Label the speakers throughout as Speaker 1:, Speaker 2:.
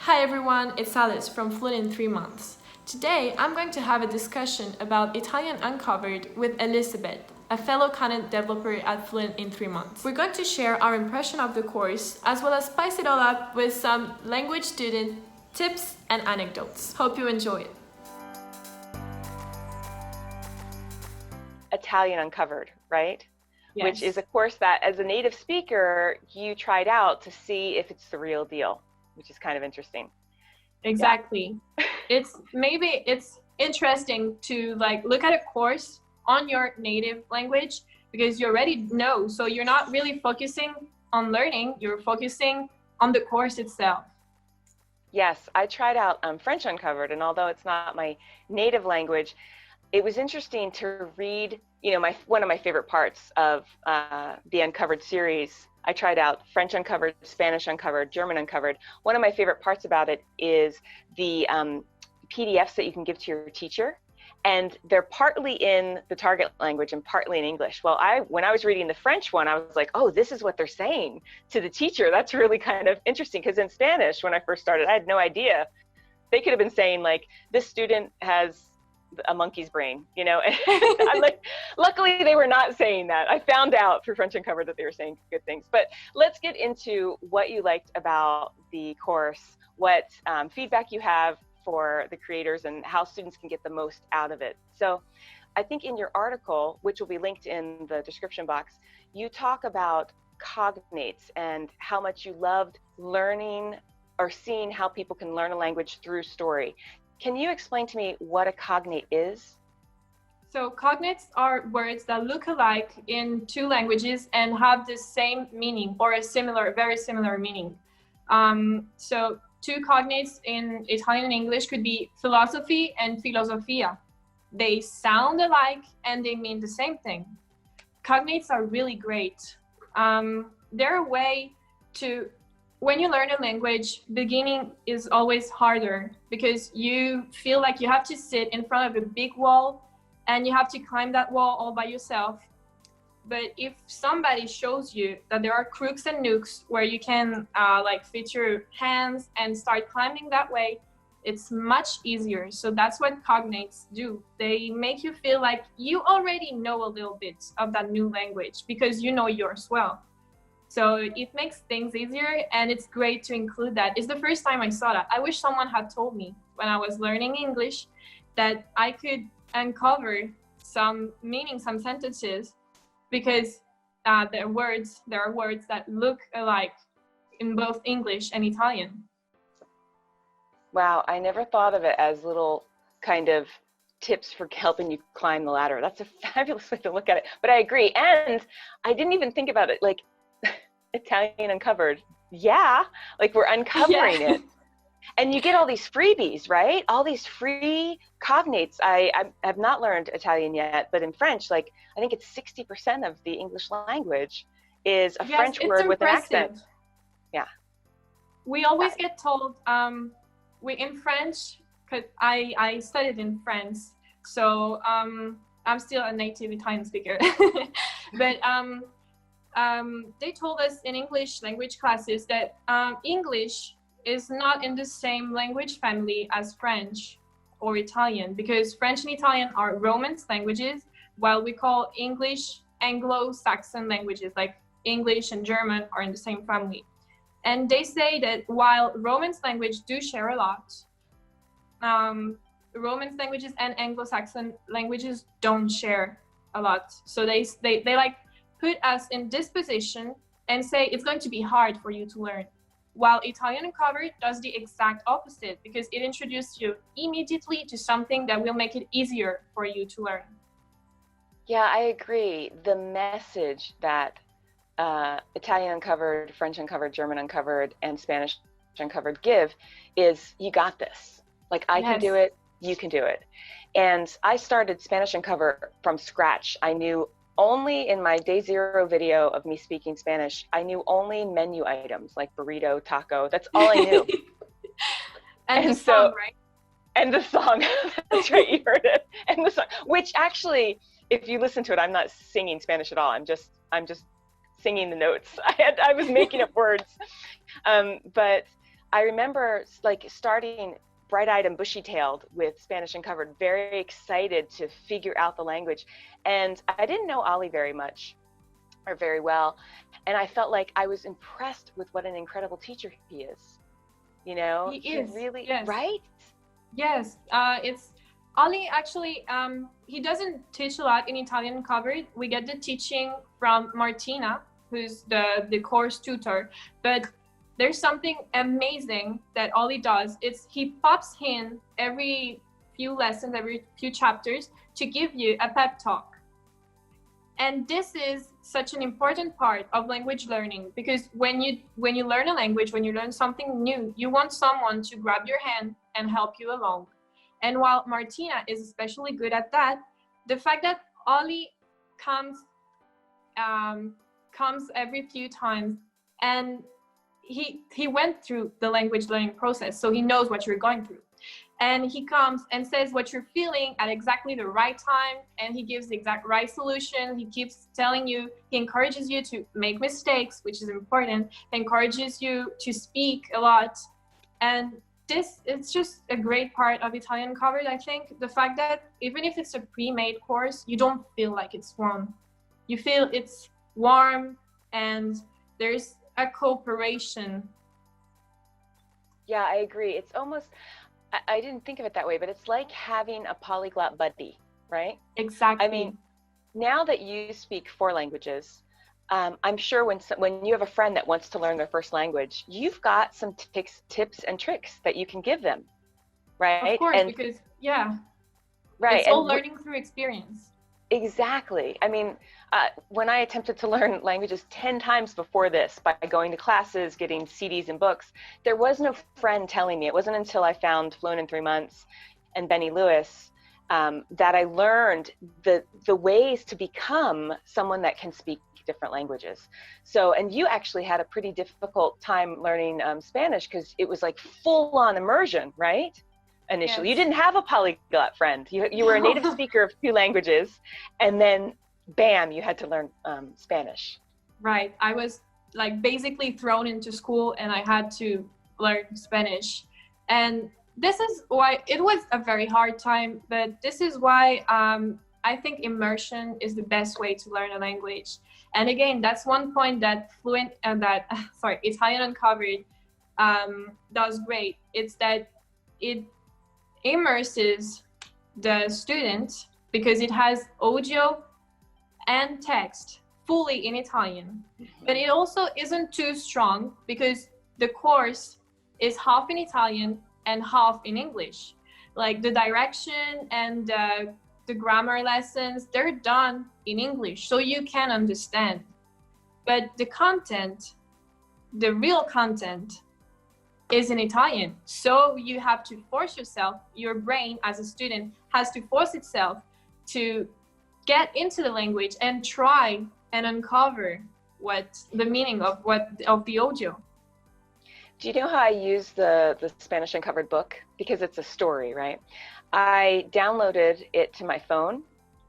Speaker 1: Hi everyone, it's Alice from Fluent in 3 Months. Today I'm going to have a discussion about Italian Uncovered with Elizabeth, a fellow content developer at Fluent in 3 Months. We're going to share our impression of the course as well as spice it all up with some language student tips and anecdotes. Hope you enjoy it.
Speaker 2: Italian Uncovered, right?
Speaker 1: Yes.
Speaker 2: Which is a course that as a native speaker, you tried out to see if it's the real deal, which is kind of interesting.
Speaker 1: Exactly. Yeah. It's interesting to look at a course on your native language because you already know. So you're not really focusing on learning, you're focusing on the course itself.
Speaker 2: Yes, I tried out French Uncovered, and although it's not my native language, it was interesting to read, one of my favorite parts of the Uncovered series. I tried out French Uncovered, Spanish Uncovered, German Uncovered. One of my favorite parts about it is the PDFs that you can give to your teacher, and they're partly in the target language and partly in English. Well, when I was reading the French one, I was like, oh, this is what they're saying to the teacher. That's really kind of interesting, because in Spanish, when I first started, I had no idea. They could have been saying, like, this student has a monkey's brain, I'm like, luckily they were not saying that. I found out through French Uncovered that they were saying good things. But let's get into what you liked about the course, what feedback you have for the creators, and how students can get the most out of it. So I think in your article, which will be linked in the description box, you talk about cognates and how much you loved learning or seeing how people can learn a language through story. Can you explain to me what a cognate is?
Speaker 1: So cognates are words that look alike in two languages and have the same meaning or very similar meaning. So two cognates in Italian and English could be philosophy and filosofia. They sound alike and they mean the same thing. Cognates are really great. They're a way to, when you learn a language, beginning is always harder because you feel like you have to sit in front of a big wall and you have to climb that wall all by yourself. But if somebody shows you that there are crooks and nooks where you can fit your hands and start climbing that way, it's much easier. So that's what cognates do. They make you feel like you already know a little bit of that new language because you know yours well. So it makes things easier, and it's great to include that. It's the first time I saw that. I wish someone had told me when I was learning English that I could uncover some meaning, some sentences, because there are words that look alike in both English and Italian.
Speaker 2: Wow, I never thought of it as little kind of tips for helping you climb the ladder. That's a fabulous way to look at it. But I agree, and I didn't even think about it like Italian Uncovered. Yeah, like we're uncovering it. And you get all these freebies, right? All these free cognates. I have not learned Italian yet, but in French, I think it's 60% of the English language is a French word with an accent. Yeah.
Speaker 1: We always get told, in French, because I studied in France, so I'm still a native Italian speaker. But they told us in English language classes that English is not in the same language family as French or Italian, because French and Italian are Romance languages, while we call English Anglo-Saxon languages, like English and German are in the same family. And they say that while Romance language do share a lot, Romance languages and Anglo-Saxon languages don't share a lot. So they put us in this position and say it's going to be hard for you to learn. While Italian Uncovered does the exact opposite, because it introduces you immediately to something that will make it easier for you to learn.
Speaker 2: Yeah, I agree. The message that Italian Uncovered, French Uncovered, German Uncovered, and Spanish Uncovered give is, you got this. I can do it, you can do it. And I started Spanish Uncovered from scratch. I knew only in my day zero video of me speaking Spanish, I knew only menu items like burrito, taco. That's all I knew.
Speaker 1: and the song, right?
Speaker 2: And the song. That's right, you heard it. And the song, which actually, if you listen to it, I'm not singing Spanish at all. I'm just singing the notes. I was making up words. But I remember like starting bright-eyed and bushy-tailed with Spanish Uncovered, very excited to figure out the language. And I didn't know Ollie very much or very well. And I felt like I was impressed with what an incredible teacher he is. You know,
Speaker 1: He
Speaker 2: he
Speaker 1: is,
Speaker 2: really,
Speaker 1: yes.
Speaker 2: right?
Speaker 1: Yes, it's Ali actually, he doesn't teach a lot in Italian Uncovered. We get the teaching from Martina, who's the course tutor, but there's something amazing that Ollie does. It's he pops in every few lessons, every few chapters to give you a pep talk. And this is such an important part of language learning, because when you learn a language, when you learn something new, you want someone to grab your hand and help you along. And while Martina is especially good at that, the fact that Ollie comes every few times, and he went through the language learning process, so he knows what you're going through. And he comes and says what you're feeling at exactly the right time, and he gives the exact right solution. He keeps telling you, he encourages you to make mistakes, which is important. He encourages you to speak a lot. And it's just a great part of Italian Uncovered, I think. The fact that even if it's a pre-made course, you don't feel like it's warm. You feel it's warm, and there's a cooperation.
Speaker 2: Yeah, I agree. It's almost, I didn't think of it that way, but it's like having a polyglot buddy, right?
Speaker 1: Exactly.
Speaker 2: I mean, now that you speak 4 languages, I'm sure when you have a friend that wants to learn their first language, you've got some tips and tricks that you can give them, right?
Speaker 1: Of course,
Speaker 2: and,
Speaker 1: because yeah,
Speaker 2: right,
Speaker 1: it's all learning through experience.
Speaker 2: Exactly. I mean, when I attempted to learn languages 10 times before this by going to classes, getting CDs and books, there was no friend telling me. It wasn't until I found Fluent in 3 Months and Benny Lewis that I learned the ways to become someone that can speak different languages. So, and you actually had a pretty difficult time learning Spanish, because it was like full-on immersion, right? Initially,
Speaker 1: Yes.
Speaker 2: you didn't have a polyglot friend. You were a native speaker of 2 languages, and then bam, you had to learn Spanish.
Speaker 1: Right. I was like basically thrown into school, and I had to learn Spanish. And this is why it was a very hard time, but this is why I think immersion is the best way to learn a language. And again, that's one point that Italian Uncovered does great. It's that it immerses the student, because it has audio and text fully in Italian, but it also isn't too strong, because the course is half in Italian and half in English. Like the direction and the grammar lessons, they're done in English, so you can understand. But the content, the real content, is in Italian. So you have to force yourself, your brain as a student has to force itself to get into the language and try and uncover what the meaning of the audio.
Speaker 2: Do you know how I use the Spanish Uncovered book? Because it's a story, right? I downloaded it to my phone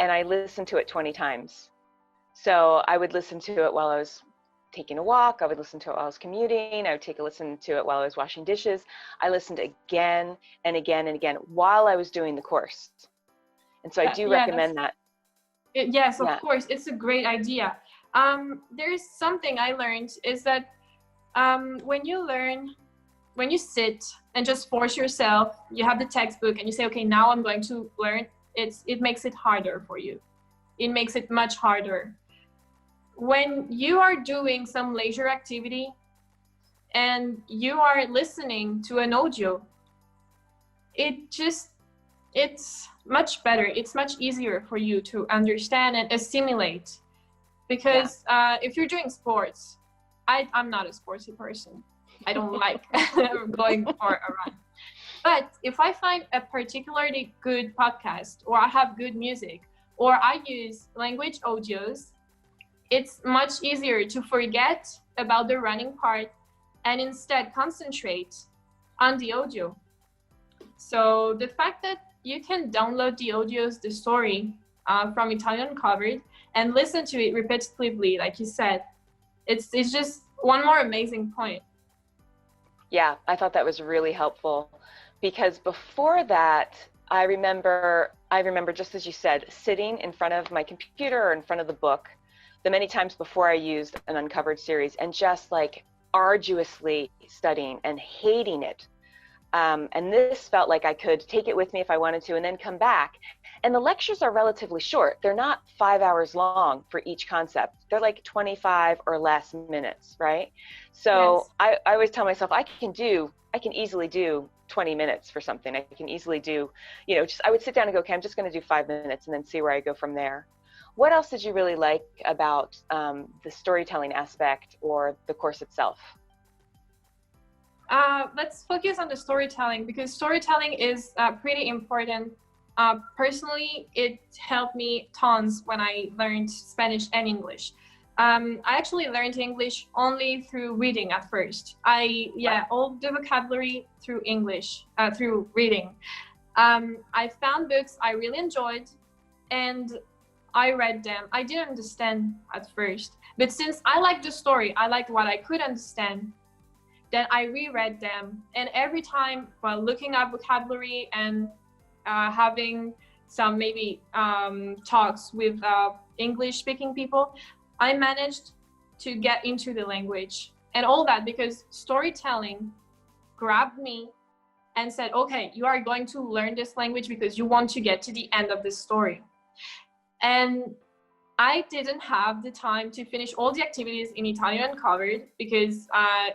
Speaker 2: and I listened to it 20 times. So I would listen to it while I was taking a walk, I would listen to it while I was commuting, I would take a listen to it while I was washing dishes. I listened again and again and again while I was doing the course. And so I do recommend that.
Speaker 1: Yes, of course, it's a great idea. There's something I learned is that when you sit and just force yourself, you have the textbook and you say, okay, now I'm going to learn, it makes it harder for you. It makes it much harder. When you are doing some leisure activity and you are listening to an audio, it's much better. It's much easier for you to understand and assimilate. Because if you're doing sports, I'm not a sportsy person. I don't like going for a run. But if I find a particularly good podcast, or I have good music, or I use language audios, it's much easier to forget about the running part and instead concentrate on the audio. So the fact that you can download the audios, the story from Italian Uncovered, and listen to it repetitively, like you said, it's just one more amazing point.
Speaker 2: Yeah, I thought that was really helpful because before that, I remember just as you said, sitting in front of my computer or in front of the book, the many times before I used an uncovered series and just like arduously studying and hating it. And this felt like I could take it with me if I wanted to and then come back. And the lectures are relatively short. They're not 5 hours long for each concept. They're like 25 or less minutes, right? So
Speaker 1: Yes.
Speaker 2: I always tell myself I can easily do 20 minutes for something. I can easily do, just I would sit down and go, okay, I'm just going to do 5 minutes and then see where I go from there. What else did you really like about the storytelling aspect or the course itself?
Speaker 1: Let's focus on the storytelling because storytelling is pretty important. Personally, it helped me tons when I learned Spanish and English. I actually learned English only through reading at first. All the vocabulary through English, through reading. I found books I really enjoyed and I read them. I didn't understand at first, but since I liked the story, I liked what I could understand, then I reread them. And every time while looking up vocabulary and having some maybe talks with English speaking people, I managed to get into the language and all that because storytelling grabbed me and said, okay, you are going to learn this language because you want to get to the end of this story. And I didn't have the time to finish all the activities in Italian Uncovered because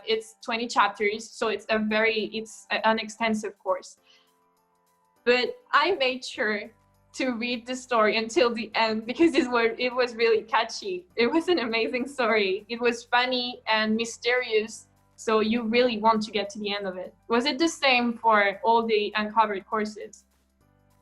Speaker 1: it's 20 chapters, so it's an extensive course. But I made sure to read the story until the end because it was really catchy. It was an amazing story. It was funny and mysterious, so you really want to get to the end of it. Was it the same for all the Uncovered courses?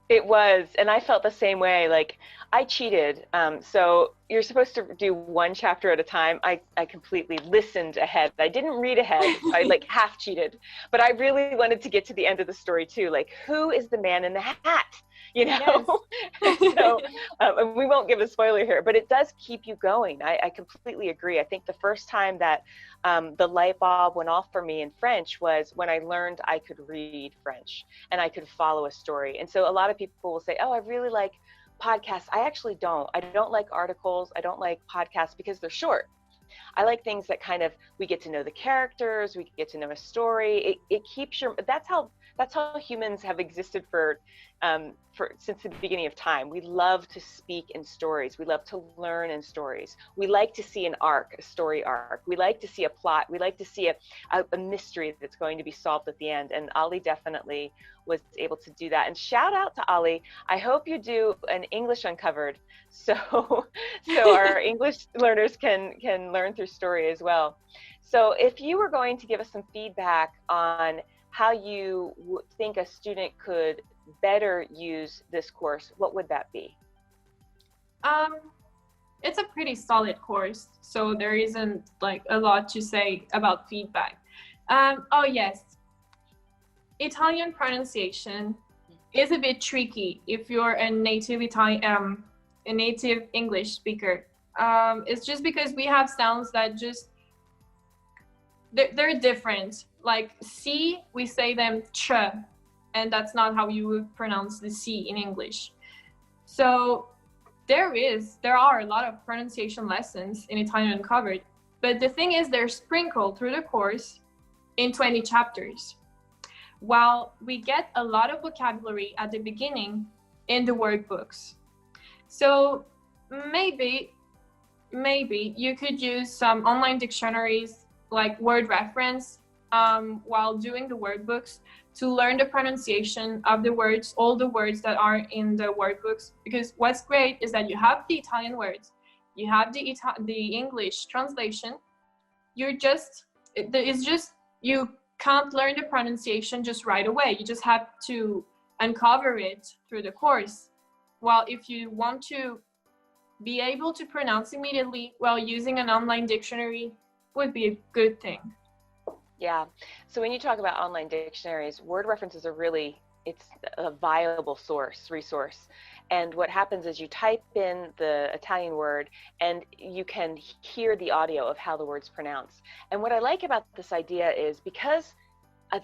Speaker 2: It was, and I felt the same way. Like I cheated. So you're supposed to do one chapter at a time. I completely listened ahead. I didn't read ahead. I like half cheated, but I really wanted to get to the end of the story too. Like, who is the man in the hat?
Speaker 1: Yes.
Speaker 2: So and we won't give a spoiler here, but it does keep you going. I completely agree. I think the first time that the light bulb went off for me in French was when I learned I could read French and I could follow a story. And so a lot of people will say, oh, I really like podcasts. I actually don't. I don't like articles. I don't like podcasts because they're short. I like things that kind of, we get to know the characters, we get to know a story. It keeps that's how humans have existed for since the beginning of time. We love to speak in stories. We love to learn in stories. We like to see an arc, a story arc. We like to see a plot. We like to see a mystery that's going to be solved at the end. And Ali definitely was able to do that. And shout out to Ali. I hope you do an English Uncovered so our English learners can learn through story as well. So if you were going to give us some feedback on how you think a student could better use this course, what would that be?
Speaker 1: It's a pretty solid course, so there isn't like a lot to say about feedback. Oh yes, Italian pronunciation is a bit tricky if you're a native a native English speaker. It's just because we have sounds that just they're different. Like C, we say them ch, and that's not how you would pronounce the C in English. So there are a lot of pronunciation lessons in Italian Uncovered, but the thing is they're sprinkled through the course in 20 chapters. While we get a lot of vocabulary at the beginning in the workbooks. So maybe you could use some online dictionaries like word reference while doing the workbooks to learn the pronunciation of the words, all the words that are in the workbooks. Because what's great is that you have the Italian words, you have the English translation. You can't learn the pronunciation just right away. You just have to uncover it through the course. While if you want to be able to pronounce immediately while using an online dictionary would be a good thing.
Speaker 2: Yeah. So when you talk about online dictionaries, word references are it's a viable resource. And what happens is you type in the Italian word and you can hear the audio of how the word's pronounced. And what I like about this idea is because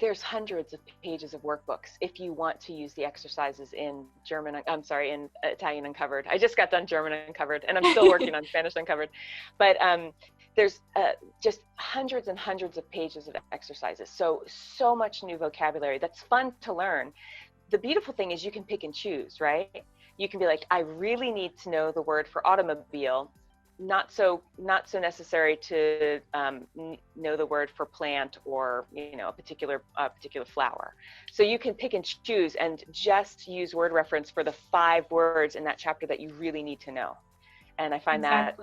Speaker 2: There's hundreds of pages of workbooks if you want to use the exercises in in Italian Uncovered. I just got done German Uncovered, and I'm still working on Spanish Uncovered. But there's just hundreds and hundreds of pages of exercises. So much new vocabulary that's fun to learn. The beautiful thing is you can pick and choose, right? You can be like, I really need to know the word for automobile. Not so necessary to know the word for plant or a particular flower. So you can pick and choose and just use word reference for the 5 words in that chapter that you really need to know. And I find that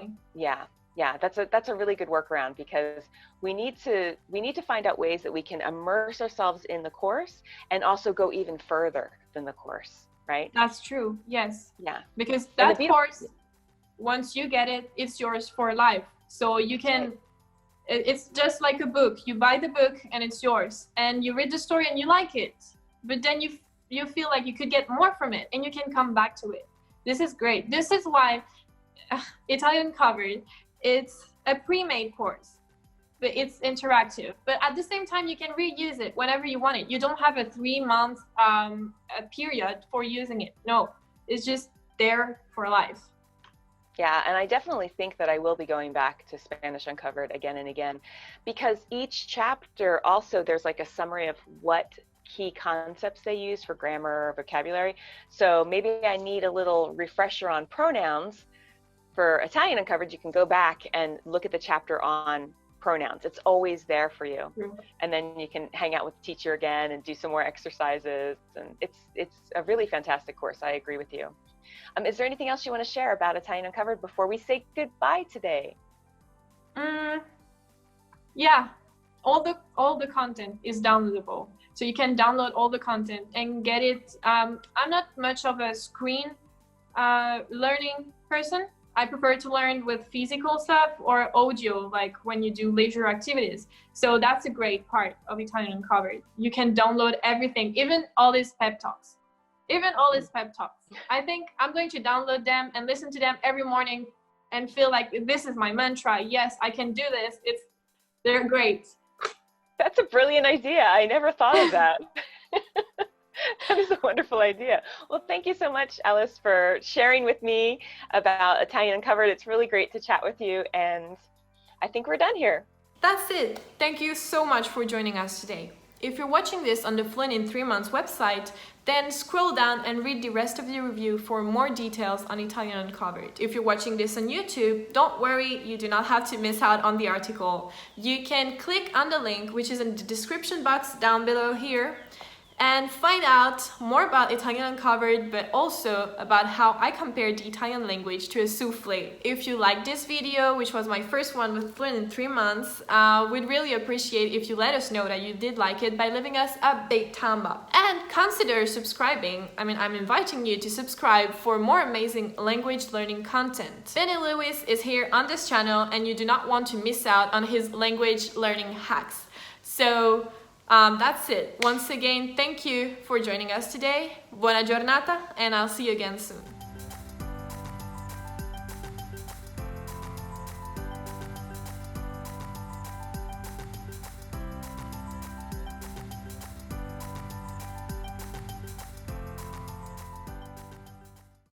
Speaker 2: that's a really good workaround, because we need to find out ways that we can immerse ourselves in the course and also go even further than the course, right?
Speaker 1: That's true. Yes.
Speaker 2: Yeah.
Speaker 1: Because that course, once you get it, it's yours for life. So you can, it's just like a book. You buy the book and it's yours, and you read the story and you like it, but then you feel like you could get more from it and you can come back to it. This is great. This is why Italian Uncovered, it's a pre-made course, but it's interactive. But at the same time, you can reuse it whenever you want it. You don't have a 3-month period for using it. No, it's just there for life.
Speaker 2: Yeah, and I definitely think that I will be going back to Spanish Uncovered again and again, because each chapter also, there's like a summary of what key concepts they use for grammar or vocabulary. So maybe I need a little refresher on pronouns. For Italian Uncovered, you can go back and look at the chapter on pronouns. It's always there for you. And then you can hang out with the teacher again and do some more exercises. And it's a really fantastic course. I agree with you. Is there anything else you want to share about Italian Uncovered before we say goodbye today?
Speaker 1: Yeah, all the content is downloadable. So you can download all the content and get it. I'm not much of a screen learning person. I prefer to learn with physical stuff or audio, like when you do leisure activities. So that's a great part of Italian Uncovered. You can download everything, even all these pep talks. I think I'm going to download them and listen to them every morning and feel like this is my mantra. Yes, I can do this. They're great.
Speaker 2: That's a brilliant idea. I never thought of that. That is a wonderful idea. Well, thank you so much, Alice, for sharing with me about Italian Uncovered. It's really great to chat with you, and I think we're done here.
Speaker 1: That's it. Thank you so much for joining us today. If you're watching this on the Fluent in 3 Months website, then scroll down and read the rest of the review for more details on Italian Uncovered. If you're watching this on YouTube, don't worry, you do not have to miss out on the article. You can click on the link, which is in the description box down below here, and find out more about Italian Uncovered, but also about how I compared the Italian language to a souffle. If you like this video, which was my first one with Fluent in 3 Months, we'd really appreciate if you let us know that you did like it by leaving us a big thumb up. And consider subscribing. I'm inviting you to subscribe for more amazing language learning content. Benny Lewis is here on this channel, and you do not want to miss out on his language learning hacks. So that's it. Once again, thank you for joining us today. Buona giornata, and I'll see you again soon.